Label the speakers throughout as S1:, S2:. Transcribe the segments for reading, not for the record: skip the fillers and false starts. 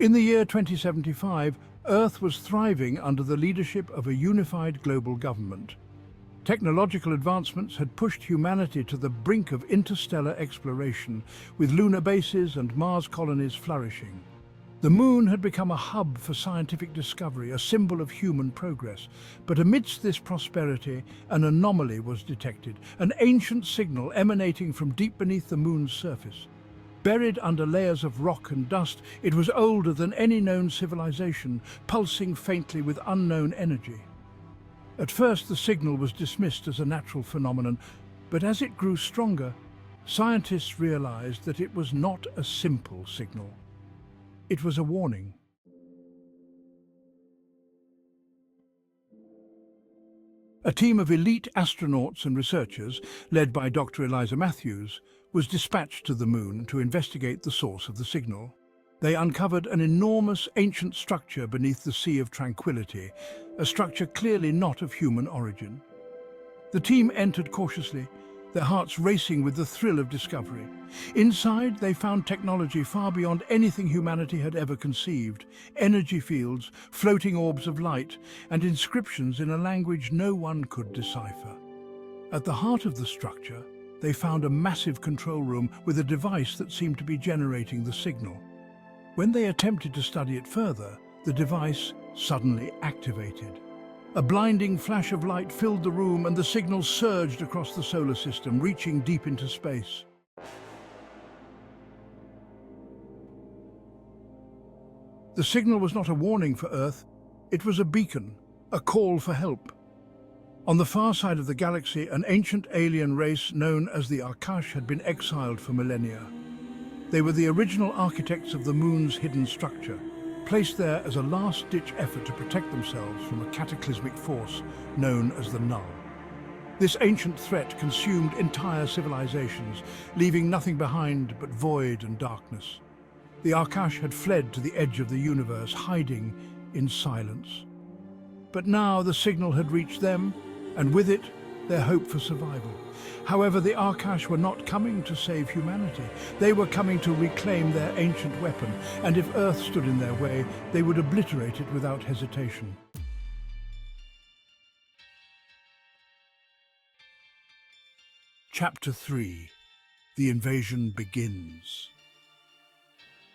S1: In the year 2075, Earth was thriving under the leadership of a unified global government. Technological advancements had pushed humanity to the brink of interstellar exploration, with lunar bases and Mars colonies flourishing. The Moon had become a hub for scientific discovery, a symbol of human progress. But amidst this prosperity, an anomaly was detected, an ancient signal emanating from deep beneath the Moon's surface. Buried under layers of rock and dust, it was older than any known civilization, pulsing faintly with unknown energy. At first, the signal was dismissed as a natural phenomenon, but as it grew stronger, scientists realized that it was not a simple signal. It was a warning. A team of elite astronauts and researchers, led by Dr. Eliza Matthews, was dispatched to the Moon to investigate the source of the signal. They uncovered an enormous ancient structure beneath the Sea of Tranquility, a structure clearly not of human origin. The team entered cautiously, their hearts racing with the thrill of discovery. Inside, they found technology far beyond anything humanity had ever conceived: energy fields, floating orbs of light, and inscriptions in a language no one could decipher. At the heart of the structure, they found a massive control room with a device that seemed to be generating the signal. When they attempted to study it further, the device suddenly activated. A blinding flash of light filled the room and the signal surged across the solar system, reaching deep into space. The signal was not a warning for Earth, it was a beacon, a call for help. On the far side of the galaxy, an ancient alien race known as the Arkash had been exiled for millennia. They were the original architects of the Moon's hidden structure, placed there as a last-ditch effort to protect themselves from a cataclysmic force known as the Null. This ancient threat consumed entire civilizations, leaving nothing behind but void and darkness. The Arkash had fled to the edge of the universe, hiding in silence. But now the signal had reached them, and with it, their hope for survival. However, the Arkash were not coming to save humanity. They were coming to reclaim their ancient weapon, and if Earth stood in their way, they would obliterate it without hesitation. Chapter 3. The invasion begins.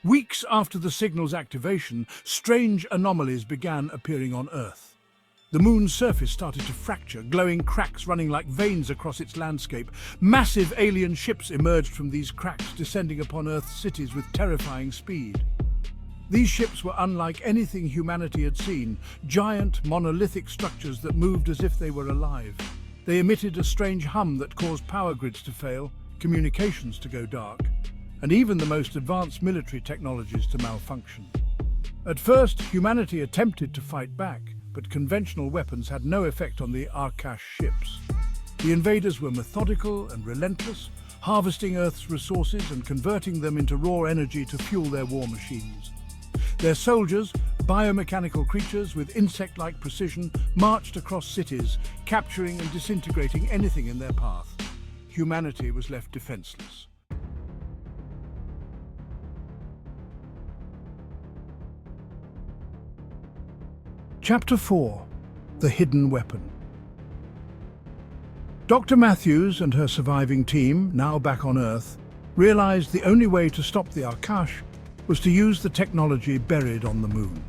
S1: Weeks after the signal's activation, strange anomalies began appearing on Earth. The Moon's surface started to fracture, glowing cracks running like veins across its landscape. Massive alien ships emerged from these cracks, descending upon Earth's cities with terrifying speed. These ships were unlike anything humanity had seen, giant, monolithic structures that moved as if they were alive. They emitted a strange hum that caused power grids to fail, communications to go dark, and even the most advanced military technologies to malfunction. At first, humanity attempted to fight back, but conventional weapons had no effect on the Arkash ships. The invaders were methodical and relentless, harvesting Earth's resources and converting them into raw energy to fuel their war machines. Their soldiers, biomechanical creatures with insect-like precision, marched across cities, capturing and disintegrating anything in their path. Humanity was left defenseless. Chapter 4. The Hidden Weapon. Dr. Matthews and her surviving team, now back on Earth, realized the only way to stop the Arkash was to use the technology buried on the Moon.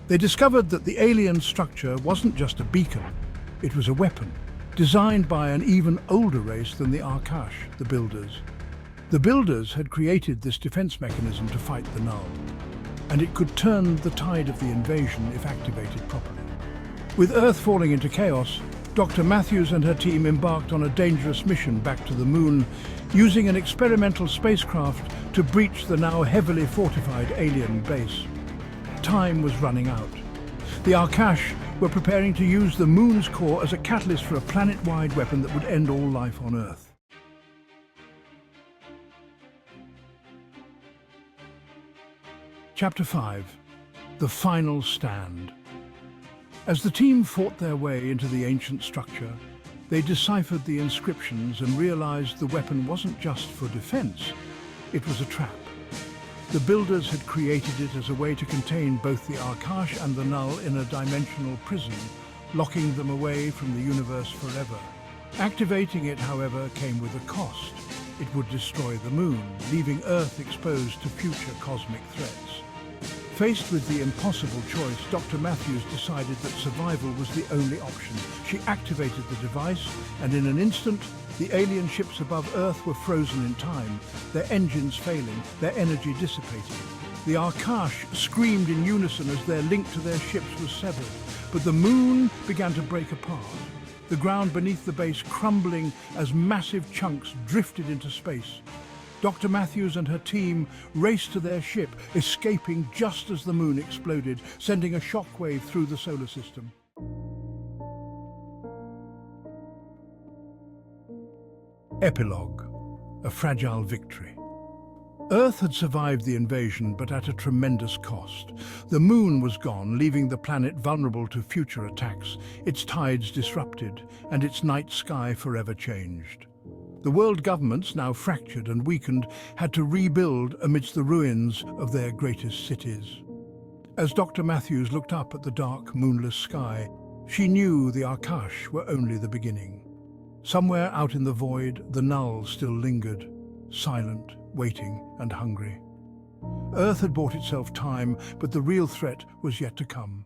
S1: They discovered that the alien structure wasn't just a beacon, it was a weapon, designed by an even older race than the Arkash, the Builders. The Builders had created this defense mechanism to fight the Null, and it could turn the tide of the invasion if activated properly. With Earth falling into chaos, Dr. Matthews and her team embarked on a dangerous mission back to the Moon, using an experimental spacecraft to breach the now heavily fortified alien base. Time was running out. The Arkash were preparing to use the Moon's core as a catalyst for a planet-wide weapon that would end all life on Earth. Chapter 5. The Final Stand. As the team fought their way into the ancient structure, they deciphered the inscriptions and realized the weapon wasn't just for defense, it was a trap. The builders had created it as a way to contain both the Arkash and the Null in a dimensional prison, locking them away from the universe forever. Activating it, however, came with a cost. It would destroy the Moon, leaving Earth exposed to future cosmic threats. Faced with the impossible choice, Dr. Matthews decided that survival was the only option. She activated the device, and in an instant, the alien ships above Earth were frozen in time, their engines failing, their energy dissipating. The Arkash screamed in unison as their link to their ships was severed, but the Moon began to break apart, the ground beneath the base crumbling as massive chunks drifted into space. Dr. Matthews and her team raced to their ship, escaping just as the Moon exploded, sending a shockwave through the solar system. Epilogue: a fragile victory. Earth had survived the invasion, but at a tremendous cost. The Moon was gone, leaving the planet vulnerable to future attacks, its tides disrupted, and its night sky forever changed. The world governments, now fractured and weakened, had to rebuild amidst the ruins of their greatest cities. As Dr. Matthews looked up at the dark, moonless sky, she knew the Arkash were only the beginning. Somewhere out in the void, the Null still lingered, silent, waiting and hungry. Earth had bought itself time, but the real threat was yet to come.